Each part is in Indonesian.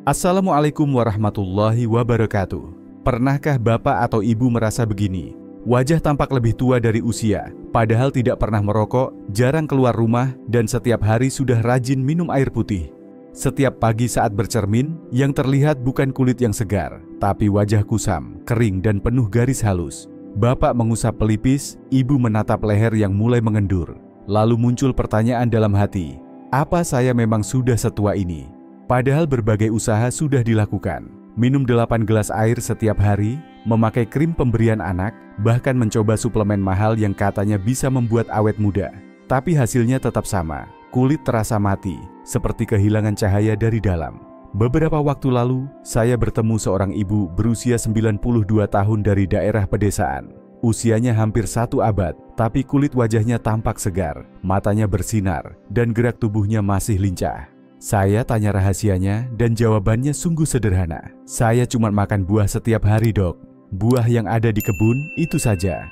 Assalamualaikum warahmatullahi wabarakatuh. Pernahkah Bapak atau Ibu merasa begini? Wajah tampak lebih tua dari usia, padahal tidak pernah merokok, jarang keluar rumah, dan setiap hari sudah rajin minum air putih. Setiap pagi saat bercermin, yang terlihat bukan kulit yang segar, tapi wajah kusam, kering, dan penuh garis halus. Bapak mengusap pelipis, Ibu menatap leher yang mulai mengendur. Lalu muncul pertanyaan dalam hati, apa saya memang sudah setua ini? Padahal berbagai usaha sudah dilakukan. Minum 8 gelas air setiap hari, memakai krim pemberian anak, bahkan mencoba suplemen mahal yang katanya bisa membuat awet muda. Tapi hasilnya tetap sama, kulit terasa mati, seperti kehilangan cahaya dari dalam. Beberapa waktu lalu, saya bertemu seorang ibu berusia 92 tahun dari daerah pedesaan. Usianya hampir 1 abad, tapi kulit wajahnya tampak segar, matanya bersinar, dan gerak tubuhnya masih lincah. Saya tanya rahasianya, dan jawabannya sungguh sederhana. Saya cuma makan buah setiap hari, Dok. Buah yang ada di kebun, itu saja.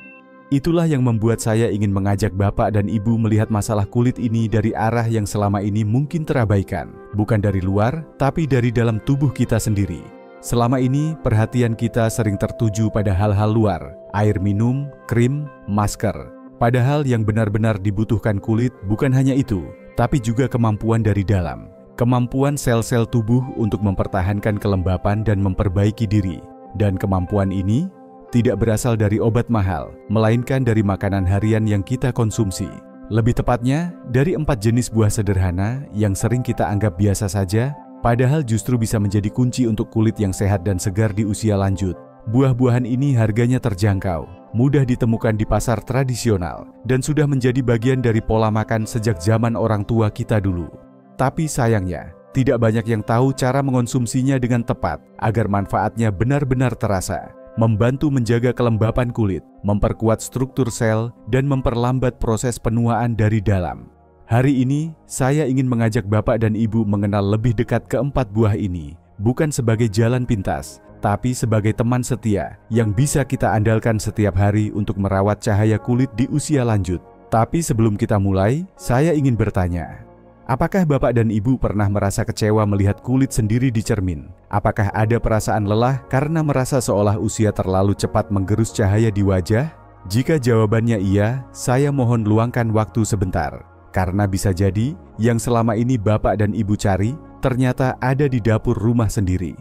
Itulah yang membuat saya ingin mengajak Bapak dan Ibu melihat masalah kulit ini dari arah yang selama ini mungkin terabaikan. Bukan dari luar, tapi dari dalam tubuh kita sendiri. Selama ini, perhatian kita sering tertuju pada hal-hal luar, air minum, krim, masker. Padahal yang benar-benar dibutuhkan kulit bukan hanya itu, tapi juga kemampuan dari dalam. Kemampuan sel-sel tubuh untuk mempertahankan kelembapan dan memperbaiki diri. Dan kemampuan ini tidak berasal dari obat mahal, melainkan dari makanan harian yang kita konsumsi. Lebih tepatnya, dari 4 jenis buah sederhana yang sering kita anggap biasa saja, padahal justru bisa menjadi kunci untuk kulit yang sehat dan segar di usia lanjut. Buah-buahan ini harganya terjangkau, mudah ditemukan di pasar tradisional, dan sudah menjadi bagian dari pola makan sejak zaman orang tua kita dulu. Tapi sayangnya, tidak banyak yang tahu cara mengonsumsinya dengan tepat agar manfaatnya benar-benar terasa, membantu menjaga kelembapan kulit, memperkuat struktur sel, dan memperlambat proses penuaan dari dalam. Hari ini, saya ingin mengajak Bapak dan Ibu mengenal lebih dekat keempat buah ini, bukan sebagai jalan pintas, tapi sebagai teman setia yang bisa kita andalkan setiap hari untuk merawat cahaya kulit di usia lanjut. Tapi sebelum kita mulai, saya ingin bertanya, apakah Bapak dan Ibu pernah merasa kecewa melihat kulit sendiri di cermin? Apakah ada perasaan lelah karena merasa seolah usia terlalu cepat menggerus cahaya di wajah? Jika jawabannya iya, saya mohon luangkan waktu sebentar. Karena bisa jadi, yang selama ini Bapak dan Ibu cari, ternyata ada di dapur rumah sendiri.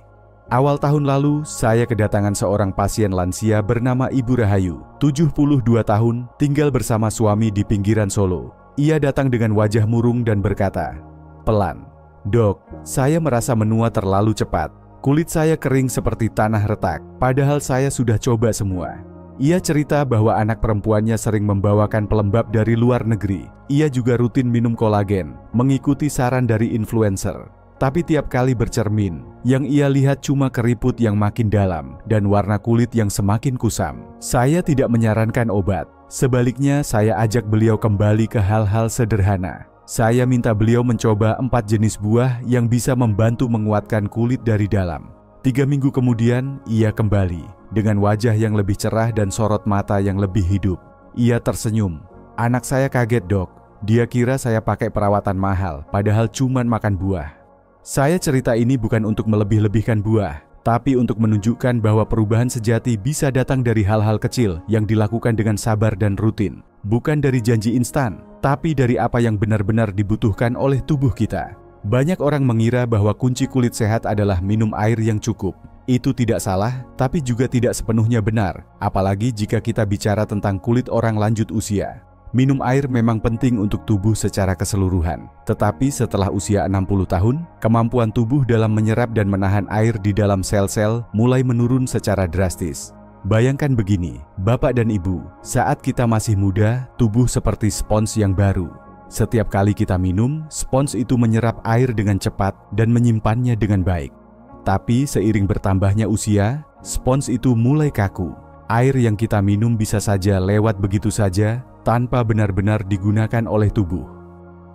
Awal tahun lalu, saya kedatangan seorang pasien lansia bernama Ibu Rahayu, 72 tahun, tinggal bersama suami di pinggiran Solo. Ia datang dengan wajah murung dan berkata, "Pelan, Dok, saya merasa menua terlalu cepat. Kulit saya kering seperti tanah retak, padahal saya sudah coba semua." Ia cerita bahwa anak perempuannya sering membawakan pelembab dari luar negeri. Ia juga rutin minum kolagen, mengikuti saran dari influencer. Tapi tiap kali bercermin, yang ia lihat cuma keriput yang makin dalam dan warna kulit yang semakin kusam. Saya tidak menyarankan obat. Sebaliknya, saya ajak beliau kembali ke hal-hal sederhana. Saya minta beliau mencoba 4 jenis buah yang bisa membantu menguatkan kulit dari dalam. 3 minggu kemudian, ia kembali dengan wajah yang lebih cerah dan sorot mata yang lebih hidup. Ia tersenyum. "Anak saya kaget, Dok. Dia kira saya pakai perawatan mahal, padahal cuman makan buah." Saya cerita ini bukan untuk melebih-lebihkan buah, tapi untuk menunjukkan bahwa perubahan sejati bisa datang dari hal-hal kecil yang dilakukan dengan sabar dan rutin. Bukan dari janji instan, tapi dari apa yang benar-benar dibutuhkan oleh tubuh kita. Banyak orang mengira bahwa kunci kulit sehat adalah minum air yang cukup. Itu tidak salah, tapi juga tidak sepenuhnya benar, apalagi jika kita bicara tentang kulit orang lanjut usia. Minum air memang penting untuk tubuh secara keseluruhan. Tetapi setelah usia 60 tahun, kemampuan tubuh dalam menyerap dan menahan air di dalam sel-sel mulai menurun secara drastis. Bayangkan begini, Bapak dan Ibu, saat kita masih muda, tubuh seperti spons yang baru. Setiap kali kita minum, spons itu menyerap air dengan cepat dan menyimpannya dengan baik. Tapi seiring bertambahnya usia, spons itu mulai kaku. Air yang kita minum bisa saja lewat begitu saja, tanpa benar-benar digunakan oleh tubuh.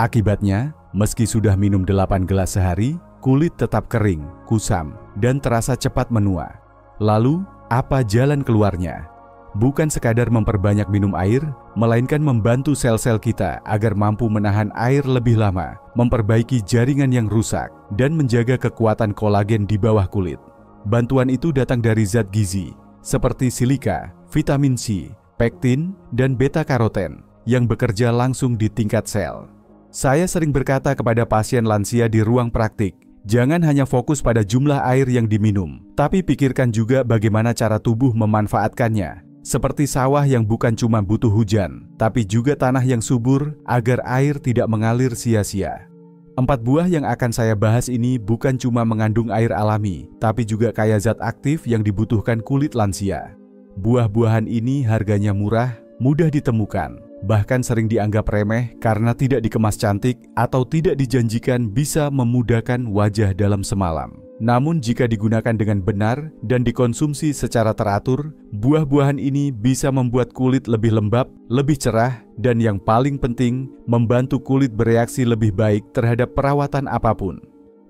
Akibatnya, meski sudah minum 8 gelas sehari, kulit tetap kering, kusam, dan terasa cepat menua. Lalu, apa jalan keluarnya? bukan sekadar memperbanyak minum air, melainkan membantu sel-sel kita agar mampu menahan air lebih lama, memperbaiki jaringan yang rusak, dan menjaga kekuatan kolagen di bawah kulit. Bantuan itu datang dari zat gizi, seperti silika, vitamin C, pektin, dan beta-karoten, yang bekerja langsung di tingkat sel. Saya sering berkata kepada pasien lansia di ruang praktik, jangan hanya fokus pada jumlah air yang diminum, tapi pikirkan juga bagaimana cara tubuh memanfaatkannya. Seperti sawah yang bukan cuma butuh hujan, tapi juga tanah yang subur agar air tidak mengalir sia-sia. 4 buah yang akan saya bahas ini bukan cuma mengandung air alami, tapi juga kaya zat aktif yang dibutuhkan kulit lansia. Buah-buahan ini harganya murah, mudah ditemukan, bahkan sering dianggap remeh karena tidak dikemas cantik atau tidak dijanjikan bisa memudahkan wajah dalam semalam. Namun jika digunakan dengan benar dan dikonsumsi secara teratur, buah-buahan ini bisa membuat kulit lebih lembab, lebih cerah, dan yang paling penting, membantu kulit bereaksi lebih baik terhadap perawatan apapun.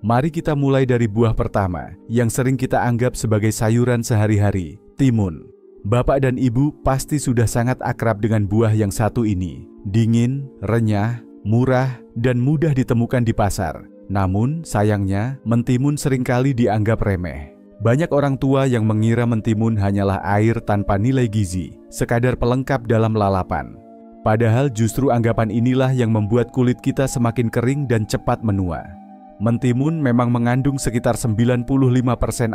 Mari kita mulai dari buah pertama, yang sering kita anggap sebagai sayuran sehari-hari, timun. Bapak dan Ibu pasti sudah sangat akrab dengan buah yang satu ini. Dingin, renyah, murah, dan mudah ditemukan di pasar. Namun, sayangnya, mentimun seringkali dianggap remeh. Banyak orang tua yang mengira mentimun hanyalah air tanpa nilai gizi, sekadar pelengkap dalam lalapan. Padahal justru anggapan inilah yang membuat kulit kita semakin kering dan cepat menua. Mentimun memang mengandung sekitar 95%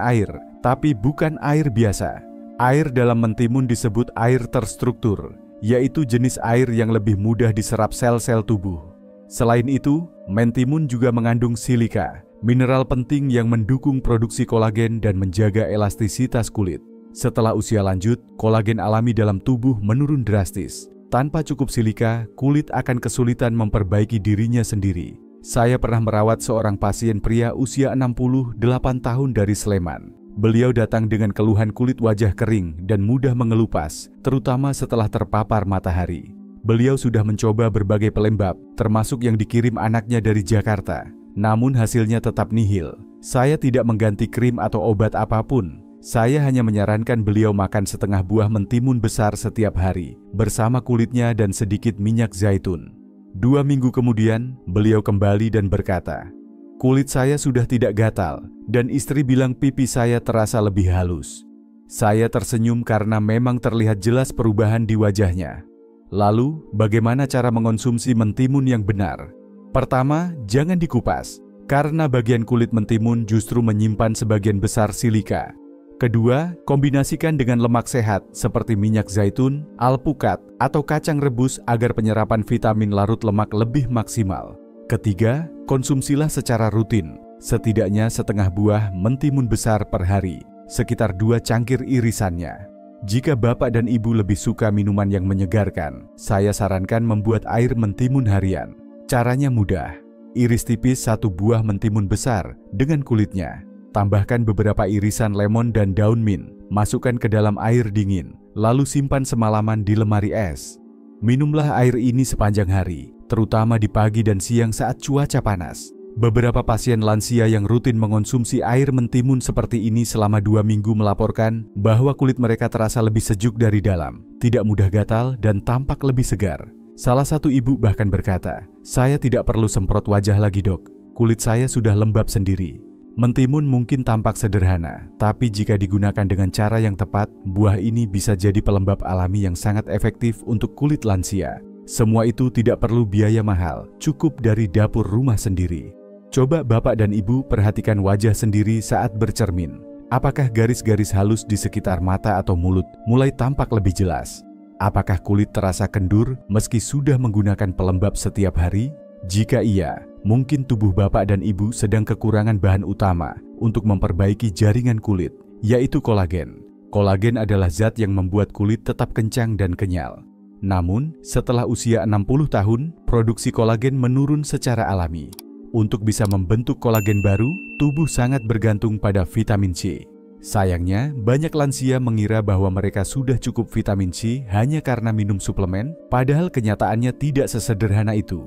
air, tapi bukan air biasa. Air dalam mentimun disebut air terstruktur, yaitu jenis air yang lebih mudah diserap sel-sel tubuh. Selain itu, mentimun juga mengandung silika, mineral penting yang mendukung produksi kolagen dan menjaga elastisitas kulit. Setelah usia lanjut, kolagen alami dalam tubuh menurun drastis. Tanpa cukup silika, kulit akan kesulitan memperbaiki dirinya sendiri. Saya pernah merawat seorang pasien pria usia 68 tahun dari Sleman. Beliau datang dengan keluhan kulit wajah kering dan mudah mengelupas, terutama setelah terpapar matahari. Beliau sudah mencoba berbagai pelembab, termasuk yang dikirim anaknya dari Jakarta. Namun hasilnya tetap nihil. Saya tidak mengganti krim atau obat apapun. Saya hanya menyarankan beliau makan setengah buah mentimun besar setiap hari, bersama kulitnya dan sedikit minyak zaitun. 2 minggu kemudian, beliau kembali dan berkata, "Kulit saya sudah tidak gatal, dan istri bilang pipi saya terasa lebih halus." Saya tersenyum karena memang terlihat jelas perubahan di wajahnya. Lalu, bagaimana cara mengonsumsi mentimun yang benar? Pertama, jangan dikupas, karena bagian kulit mentimun justru menyimpan sebagian besar silika. Kedua, kombinasikan dengan lemak sehat seperti minyak zaitun, alpukat, atau kacang rebus agar penyerapan vitamin larut lemak lebih maksimal. Ketiga, konsumsilah secara rutin, setidaknya setengah buah mentimun besar per hari, sekitar 2 cangkir irisannya. Jika Bapak dan Ibu lebih suka minuman yang menyegarkan, saya sarankan membuat air mentimun harian. Caranya mudah, iris tipis 1 buah mentimun besar dengan kulitnya. Tambahkan beberapa irisan lemon dan daun mint, masukkan ke dalam air dingin, lalu simpan semalaman di lemari es. Minumlah air ini sepanjang hari, terutama di pagi dan siang saat cuaca panas. Beberapa pasien lansia yang rutin mengonsumsi air mentimun seperti ini selama 2 minggu melaporkan bahwa kulit mereka terasa lebih sejuk dari dalam, tidak mudah gatal, dan tampak lebih segar. Salah satu ibu bahkan berkata, "Saya tidak perlu semprot wajah lagi, Dok. Kulit saya sudah lembab sendiri." Mentimun mungkin tampak sederhana, tapi jika digunakan dengan cara yang tepat, buah ini bisa jadi pelembab alami yang sangat efektif untuk kulit lansia. Semua itu tidak perlu biaya mahal, cukup dari dapur rumah sendiri. Coba Bapak dan Ibu perhatikan wajah sendiri saat bercermin. Apakah garis-garis halus di sekitar mata atau mulut mulai tampak lebih jelas? Apakah kulit terasa kendur meski sudah menggunakan pelembab setiap hari? Jika iya, mungkin tubuh Bapak dan Ibu sedang kekurangan bahan utama untuk memperbaiki jaringan kulit, yaitu kolagen. Kolagen adalah zat yang membuat kulit tetap kencang dan kenyal. Namun, setelah usia 60 tahun, produksi kolagen menurun secara alami. Untuk bisa membentuk kolagen baru, tubuh sangat bergantung pada vitamin C. Sayangnya, banyak lansia mengira bahwa mereka sudah cukup vitamin C hanya karena minum suplemen, padahal kenyataannya tidak sesederhana itu.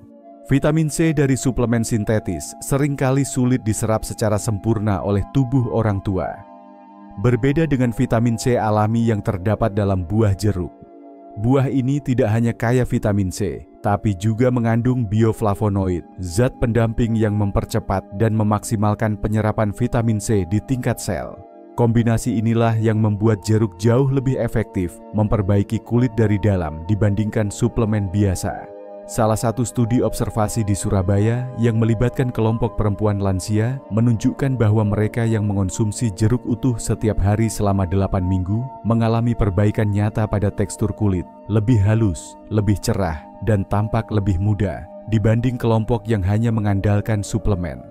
Vitamin C dari suplemen sintetis seringkali sulit diserap secara sempurna oleh tubuh orang tua. Berbeda dengan vitamin C alami yang terdapat dalam buah jeruk. Buah ini tidak hanya kaya vitamin C, tapi juga mengandung bioflavonoid, zat pendamping yang mempercepat dan memaksimalkan penyerapan vitamin C di tingkat sel. Kombinasi inilah yang membuat jeruk jauh lebih efektif memperbaiki kulit dari dalam dibandingkan suplemen biasa. Salah satu studi observasi di Surabaya yang melibatkan kelompok perempuan lansia menunjukkan bahwa mereka yang mengonsumsi jeruk utuh setiap hari selama 8 minggu mengalami perbaikan nyata pada tekstur kulit, lebih halus, lebih cerah, dan tampak lebih muda dibanding kelompok yang hanya mengandalkan suplemen.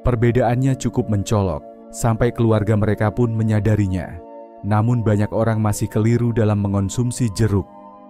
Perbedaannya cukup mencolok, sampai keluarga mereka pun menyadarinya. Namun banyak orang masih keliru dalam mengonsumsi jeruk.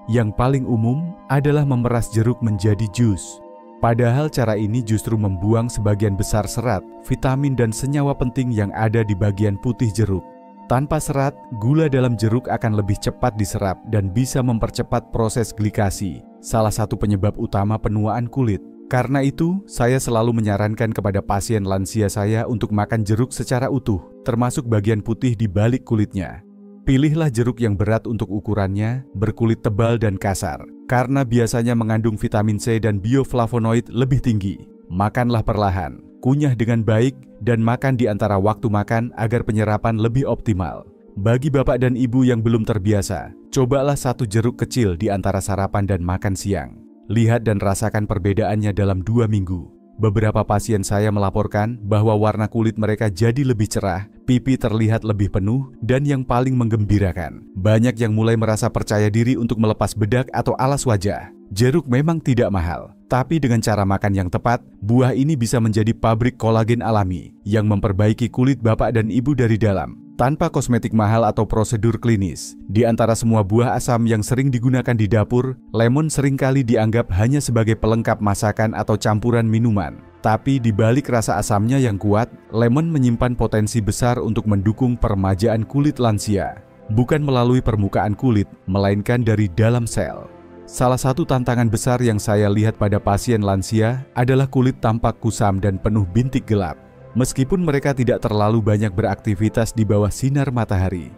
Yang paling umum adalah memeras jeruk menjadi jus. Padahal cara ini justru membuang sebagian besar serat, vitamin dan senyawa penting yang ada di bagian putih jeruk. Tanpa serat, gula dalam jeruk akan lebih cepat diserap dan bisa mempercepat proses glikasi, salah satu penyebab utama penuaan kulit. Karena itu, saya selalu menyarankan kepada pasien lansia saya untuk makan jeruk secara utuh, termasuk bagian putih di balik kulitnya. Pilihlah jeruk yang berat untuk ukurannya, berkulit tebal dan kasar, karena biasanya mengandung vitamin C dan bioflavonoid lebih tinggi. Makanlah perlahan, kunyah dengan baik, dan makan di antara waktu makan agar penyerapan lebih optimal. Bagi bapak dan ibu yang belum terbiasa, cobalah satu jeruk kecil di antara sarapan dan makan siang. Lihat dan rasakan perbedaannya dalam 2 minggu. Beberapa pasien saya melaporkan bahwa warna kulit mereka jadi lebih cerah, pipi terlihat lebih penuh, dan yang paling menggembirakan, banyak yang mulai merasa percaya diri untuk melepas bedak atau alas wajah. Jeruk memang tidak mahal, tapi dengan cara makan yang tepat, buah ini bisa menjadi pabrik kolagen alami yang memperbaiki kulit bapak dan ibu dari dalam, tanpa kosmetik mahal atau prosedur klinis. Di antara semua buah asam yang sering digunakan di dapur, lemon seringkali dianggap hanya sebagai pelengkap masakan atau campuran minuman. Tapi di balik rasa asamnya yang kuat, lemon menyimpan potensi besar untuk mendukung peremajaan kulit lansia. Bukan melalui permukaan kulit, melainkan dari dalam sel. Salah satu tantangan besar yang saya lihat pada pasien lansia adalah kulit tampak kusam dan penuh bintik gelap. Meskipun mereka tidak terlalu banyak beraktivitas di bawah sinar matahari.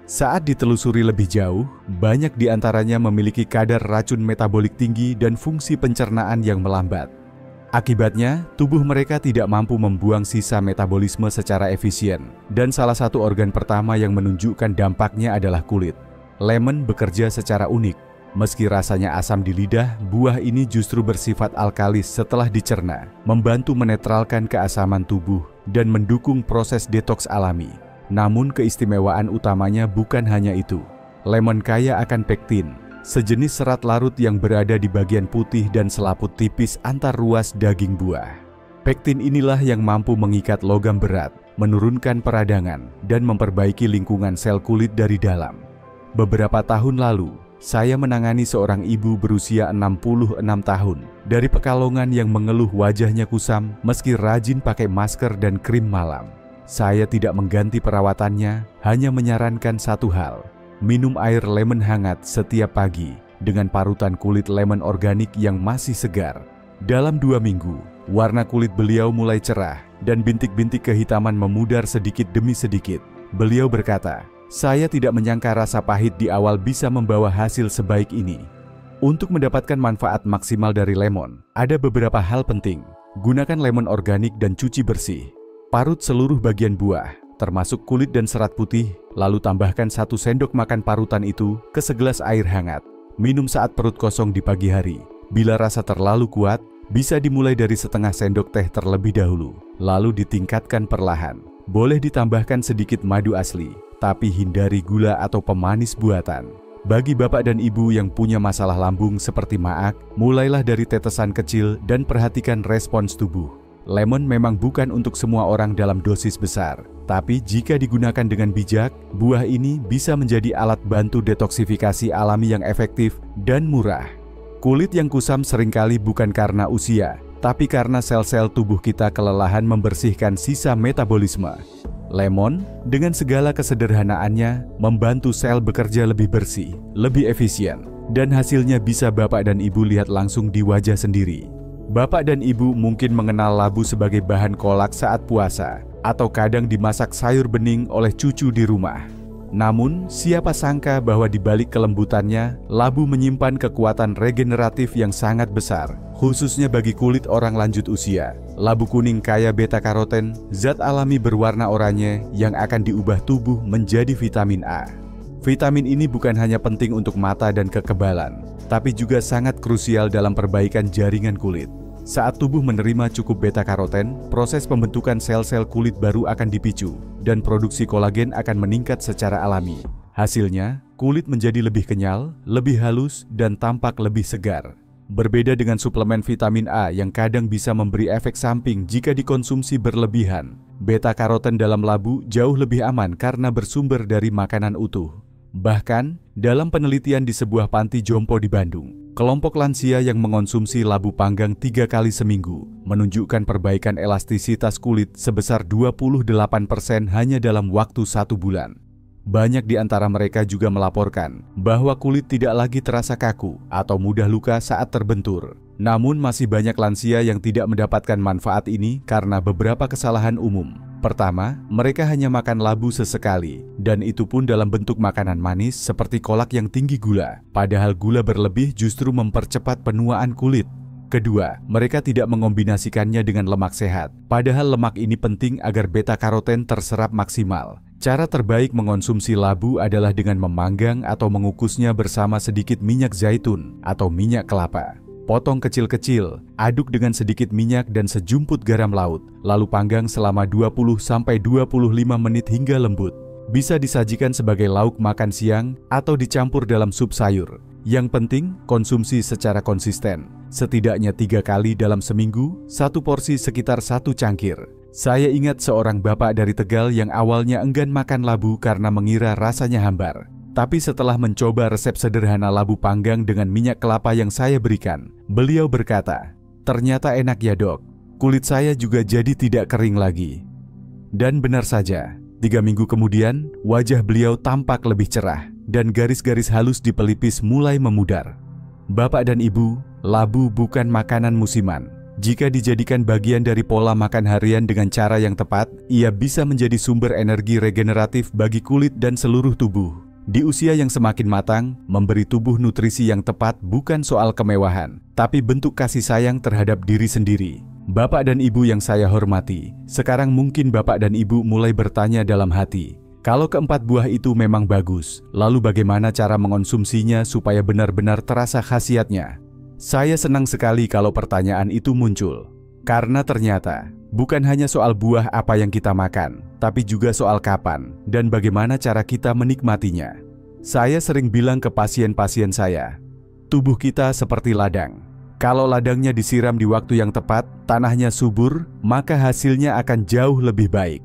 Saat ditelusuri lebih jauh, banyak di antaranya memiliki kadar racun metabolik tinggi dan fungsi pencernaan yang melambat. Akibatnya, tubuh mereka tidak mampu membuang sisa metabolisme secara efisien, dan salah satu organ pertama yang menunjukkan dampaknya adalah kulit. Lemon bekerja secara unik. Meski rasanya asam di lidah, buah ini justru bersifat alkalis setelah dicerna, membantu menetralkan keasaman tubuh dan mendukung proses detoks alami. Namun keistimewaan utamanya bukan hanya itu. Lemon kaya akan pektin, sejenis serat larut yang berada di bagian putih dan selaput tipis antar ruas daging buah. Pektin inilah yang mampu mengikat logam berat, menurunkan peradangan, dan memperbaiki lingkungan sel kulit dari dalam. Beberapa tahun lalu, saya menangani seorang ibu berusia 66 tahun dari Pekalongan yang mengeluh wajahnya kusam meski rajin pakai masker dan krim malam. Saya tidak mengganti perawatannya, hanya menyarankan satu hal, minum air lemon hangat setiap pagi dengan parutan kulit lemon organik yang masih segar. Dalam 2 minggu, warna kulit beliau mulai cerah dan bintik-bintik kehitaman memudar sedikit demi sedikit. Beliau berkata, "Saya tidak menyangka rasa pahit di awal bisa membawa hasil sebaik ini." Untuk mendapatkan manfaat maksimal dari lemon, ada beberapa hal penting. Gunakan lemon organik dan cuci bersih. Parut seluruh bagian buah, termasuk kulit dan serat putih, lalu tambahkan 1 sendok makan parutan itu ke segelas air hangat. Minum saat perut kosong di pagi hari. Bila rasa terlalu kuat, bisa dimulai dari setengah sendok teh terlebih dahulu, lalu ditingkatkan perlahan. Boleh ditambahkan sedikit madu asli, tapi hindari gula atau pemanis buatan. Bagi bapak dan ibu yang punya masalah lambung seperti maag, mulailah dari tetesan kecil dan perhatikan respons tubuh. Lemon memang bukan untuk semua orang dalam dosis besar, tapi jika digunakan dengan bijak, buah ini bisa menjadi alat bantu detoksifikasi alami yang efektif dan murah. Kulit yang kusam seringkali bukan karena usia, tapi karena sel-sel tubuh kita kelelahan membersihkan sisa metabolisme. Lemon, dengan segala kesederhanaannya, membantu sel bekerja lebih bersih, lebih efisien, dan hasilnya bisa bapak dan ibu lihat langsung di wajah sendiri. Bapak dan ibu mungkin mengenal labu sebagai bahan kolak saat puasa, atau kadang dimasak sayur bening oleh cucu di rumah. Namun, siapa sangka bahwa di balik kelembutannya, labu menyimpan kekuatan regeneratif yang sangat besar, khususnya bagi kulit orang lanjut usia. Labu kuning kaya beta-karoten, zat alami berwarna oranye yang akan diubah tubuh menjadi vitamin A. Vitamin ini bukan hanya penting untuk mata dan kekebalan, tapi juga sangat krusial dalam perbaikan jaringan kulit. Saat tubuh menerima cukup beta-karoten, proses pembentukan sel-sel kulit baru akan dipicu, dan produksi kolagen akan meningkat secara alami. Hasilnya, kulit menjadi lebih kenyal, lebih halus, dan tampak lebih segar. Berbeda dengan suplemen vitamin A yang kadang bisa memberi efek samping jika dikonsumsi berlebihan, beta-karoten dalam labu jauh lebih aman karena bersumber dari makanan utuh. Bahkan, dalam penelitian di sebuah panti jompo di Bandung, kelompok lansia yang mengonsumsi labu panggang 3 kali seminggu menunjukkan perbaikan elastisitas kulit sebesar 28% hanya dalam waktu 1 bulan. Banyak di antara mereka juga melaporkan bahwa kulit tidak lagi terasa kaku atau mudah luka saat terbentur. Namun masih banyak lansia yang tidak mendapatkan manfaat ini karena beberapa kesalahan umum. Pertama, mereka hanya makan labu sesekali, dan itu pun dalam bentuk makanan manis seperti kolak yang tinggi gula, padahal gula berlebih justru mempercepat penuaan kulit. Kedua, mereka tidak mengombinasikannya dengan lemak sehat, padahal lemak ini penting agar beta-karoten terserap maksimal. Cara terbaik mengonsumsi labu adalah dengan memanggang atau mengukusnya bersama sedikit minyak zaitun atau minyak kelapa. Potong kecil-kecil, aduk dengan sedikit minyak dan sejumput garam laut, lalu panggang selama 20-25 menit hingga lembut. Bisa disajikan sebagai lauk makan siang atau dicampur dalam sup sayur. Yang penting, konsumsi secara konsisten. Setidaknya 3 kali dalam seminggu, 1 porsi sekitar 1 cangkir. Saya ingat seorang bapak dari Tegal yang awalnya enggan makan labu karena mengira rasanya hambar. Tapi setelah mencoba resep sederhana labu panggang dengan minyak kelapa yang saya berikan, beliau berkata, "Ternyata enak ya dok, kulit saya juga jadi tidak kering lagi." Dan benar saja, 3 minggu kemudian, wajah beliau tampak lebih cerah, dan garis-garis halus di pelipis mulai memudar. Bapak dan ibu, labu bukan makanan musiman. Jika dijadikan bagian dari pola makan harian dengan cara yang tepat, ia bisa menjadi sumber energi regeneratif bagi kulit dan seluruh tubuh. Di usia yang semakin matang, memberi tubuh nutrisi yang tepat bukan soal kemewahan, tapi bentuk kasih sayang terhadap diri sendiri. Bapak dan ibu yang saya hormati, sekarang mungkin bapak dan ibu mulai bertanya dalam hati, kalau keempat buah itu memang bagus, lalu bagaimana cara mengonsumsinya supaya benar-benar terasa khasiatnya? Saya senang sekali kalau pertanyaan itu muncul, karena ternyata bukan hanya soal buah apa yang kita makan, tapi juga soal kapan dan bagaimana cara kita menikmatinya. Saya sering bilang ke pasien-pasien saya, tubuh kita seperti ladang. Kalau ladangnya disiram di waktu yang tepat, tanahnya subur, maka hasilnya akan jauh lebih baik.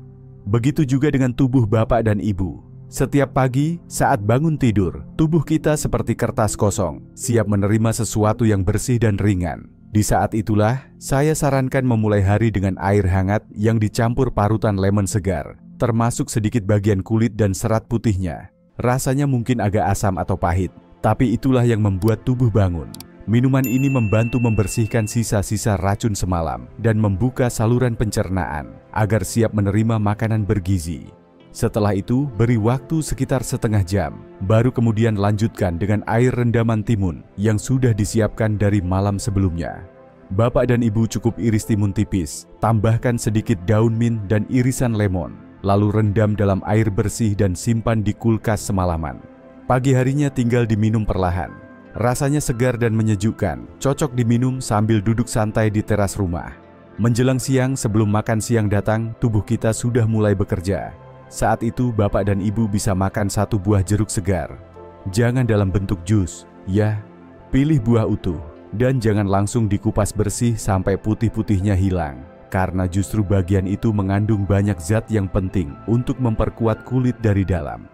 Begitu juga dengan tubuh bapak dan ibu. Setiap pagi, saat bangun tidur, tubuh kita seperti kertas kosong, siap menerima sesuatu yang bersih dan ringan. Di saat itulah, saya sarankan memulai hari dengan air hangat yang dicampur parutan lemon segar, termasuk sedikit bagian kulit dan serat putihnya. Rasanya mungkin agak asam atau pahit, tapi itulah yang membuat tubuh bangun. Minuman ini membantu membersihkan sisa-sisa racun semalam dan membuka saluran pencernaan agar siap menerima makanan bergizi. Setelah itu, beri waktu sekitar setengah jam, baru kemudian lanjutkan dengan air rendaman timun yang sudah disiapkan dari malam sebelumnya. Bapak dan ibu cukup iris timun tipis, tambahkan sedikit daun mint dan irisan lemon, lalu rendam dalam air bersih dan simpan di kulkas semalaman. Pagi harinya tinggal diminum perlahan. Rasanya segar dan menyejukkan, cocok diminum sambil duduk santai di teras rumah. Menjelang siang sebelum makan siang datang, tubuh kita sudah mulai bekerja. Saat itu bapak dan ibu bisa makan 1 buah jeruk segar. Jangan dalam bentuk jus, ya. Pilih buah utuh dan jangan langsung dikupas bersih sampai putih-putihnya hilang, karena justru bagian itu mengandung banyak zat yang penting untuk memperkuat kulit dari dalam.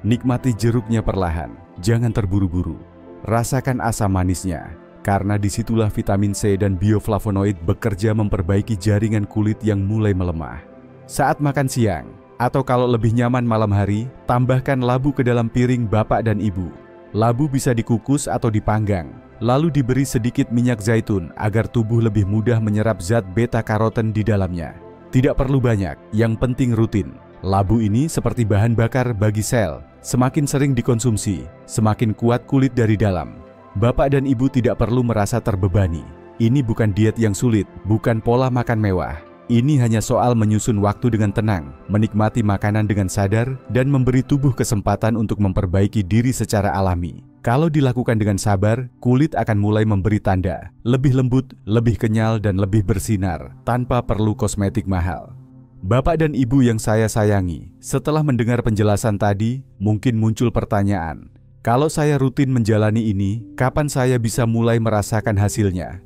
Nikmati jeruknya perlahan, jangan terburu-buru. Rasakan asam manisnya, karena disitulah vitamin C dan bioflavonoid bekerja memperbaiki jaringan kulit yang mulai melemah. Saat makan siang, atau kalau lebih nyaman malam hari, tambahkan labu ke dalam piring bapak dan ibu. Labu bisa dikukus atau dipanggang, lalu diberi sedikit minyak zaitun agar tubuh lebih mudah menyerap zat beta-karoten di dalamnya. Tidak perlu banyak, yang penting rutin. Labu ini seperti bahan bakar bagi sel. Semakin sering dikonsumsi, semakin kuat kulit dari dalam. Bapak dan Ibu tidak perlu merasa terbebani. Ini bukan diet yang sulit, bukan pola makan mewah. Ini hanya soal menyusun waktu dengan tenang, menikmati makanan dengan sadar, dan memberi tubuh kesempatan untuk memperbaiki diri secara alami. Kalau dilakukan dengan sabar, kulit akan mulai memberi tanda, lebih lembut, lebih kenyal, dan lebih bersinar, tanpa perlu kosmetik mahal. Bapak dan Ibu yang saya sayangi, setelah mendengar penjelasan tadi, mungkin muncul pertanyaan, kalau saya rutin menjalani ini, kapan saya bisa mulai merasakan hasilnya?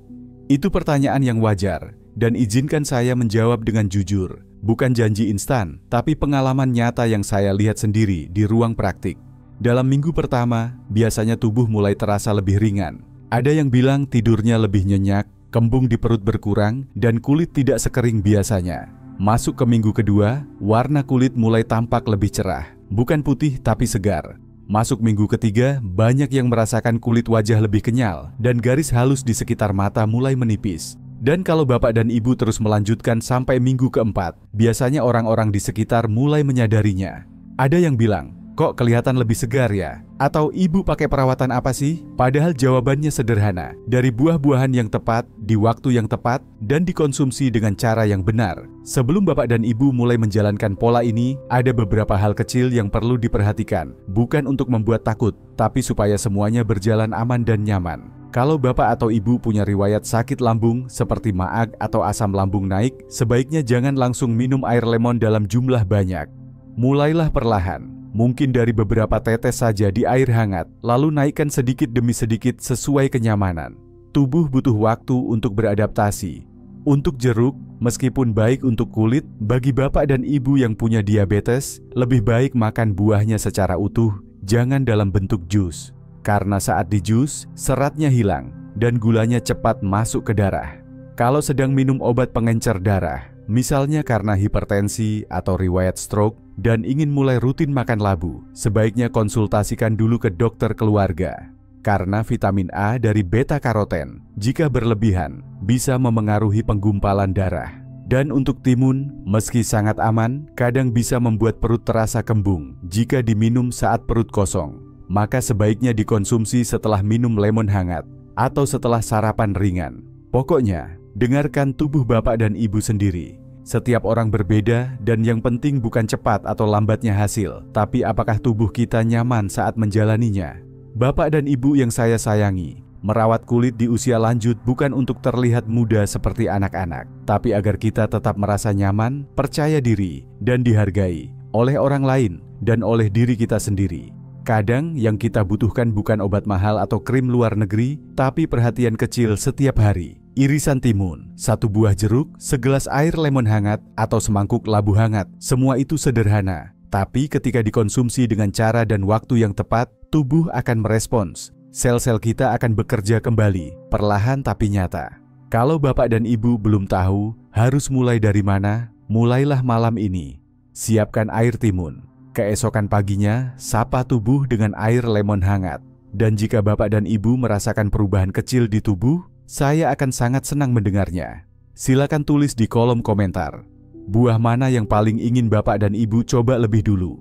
Itu pertanyaan yang wajar. Dan izinkan saya menjawab dengan jujur, bukan janji instan, tapi pengalaman nyata yang saya lihat sendiri di ruang praktik. Dalam minggu pertama, biasanya tubuh mulai terasa lebih ringan. Ada yang bilang tidurnya lebih nyenyak, kembung di perut berkurang, dan kulit tidak sekering biasanya. Masuk ke minggu kedua, warna kulit mulai tampak lebih cerah, bukan putih tapi segar. Masuk minggu ketiga, banyak yang merasakan kulit wajah lebih kenyal, dan garis halus di sekitar mata mulai menipis. Dan kalau Bapak dan Ibu terus melanjutkan sampai minggu keempat, biasanya orang-orang di sekitar mulai menyadarinya. Ada yang bilang, kok kelihatan lebih segar ya? Atau Ibu pakai perawatan apa sih? Padahal jawabannya sederhana, dari buah-buahan yang tepat, di waktu yang tepat, dan dikonsumsi dengan cara yang benar. Sebelum Bapak dan Ibu mulai menjalankan pola ini, ada beberapa hal kecil yang perlu diperhatikan. Bukan untuk membuat takut, tapi supaya semuanya berjalan aman dan nyaman. Kalau Bapak atau Ibu punya riwayat sakit lambung seperti maag atau asam lambung naik, sebaiknya jangan langsung minum air lemon dalam jumlah banyak. Mulailah perlahan, mungkin dari beberapa tetes saja di air hangat, lalu naikkan sedikit demi sedikit sesuai kenyamanan. Tubuh butuh waktu untuk beradaptasi. Untuk jeruk, meskipun baik untuk kulit, bagi Bapak dan Ibu yang punya diabetes, lebih baik makan buahnya secara utuh, jangan dalam bentuk jus. Karena saat di jus, seratnya hilang dan gulanya cepat masuk ke darah. Kalau sedang minum obat pengencer darah, misalnya karena hipertensi atau riwayat stroke dan ingin mulai rutin makan labu, sebaiknya konsultasikan dulu ke dokter keluarga. Karena vitamin A dari beta-karoten, jika berlebihan, bisa memengaruhi penggumpalan darah. Dan untuk timun, meski sangat aman, kadang bisa membuat perut terasa kembung jika diminum saat perut kosong. Maka sebaiknya dikonsumsi setelah minum lemon hangat atau setelah sarapan ringan. Pokoknya, dengarkan tubuh Bapak dan Ibu sendiri. Setiap orang berbeda dan yang penting bukan cepat atau lambatnya hasil, tapi apakah tubuh kita nyaman saat menjalaninya. Bapak dan Ibu yang saya sayangi, merawat kulit di usia lanjut bukan untuk terlihat muda seperti anak-anak, tapi agar kita tetap merasa nyaman, percaya diri, dan dihargai oleh orang lain dan oleh diri kita sendiri. Kadang yang kita butuhkan bukan obat mahal atau krim luar negeri, tapi perhatian kecil setiap hari. Irisan timun, satu buah jeruk, segelas air lemon hangat, atau semangkuk labu hangat. Semua itu sederhana, tapi ketika dikonsumsi dengan cara dan waktu yang tepat, tubuh akan merespons. Sel-sel kita akan bekerja kembali, perlahan tapi nyata. Kalau Bapak dan Ibu belum tahu harus mulai dari mana, mulailah malam ini. Siapkan air timun. Keesokan paginya, sapa tubuh dengan air lemon hangat. Dan jika Bapak dan Ibu merasakan perubahan kecil di tubuh, saya akan sangat senang mendengarnya. Silakan tulis di kolom komentar. Buah mana yang paling ingin Bapak dan Ibu coba lebih dulu?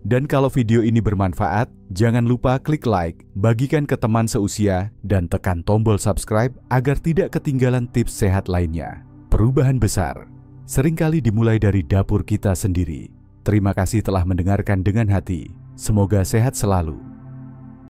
Dan kalau video ini bermanfaat, jangan lupa klik like, bagikan ke teman seusia, dan tekan tombol subscribe agar tidak ketinggalan tips sehat lainnya. Perubahan besar seringkali dimulai dari dapur kita sendiri. Terima kasih telah mendengarkan dengan hati. Semoga sehat selalu.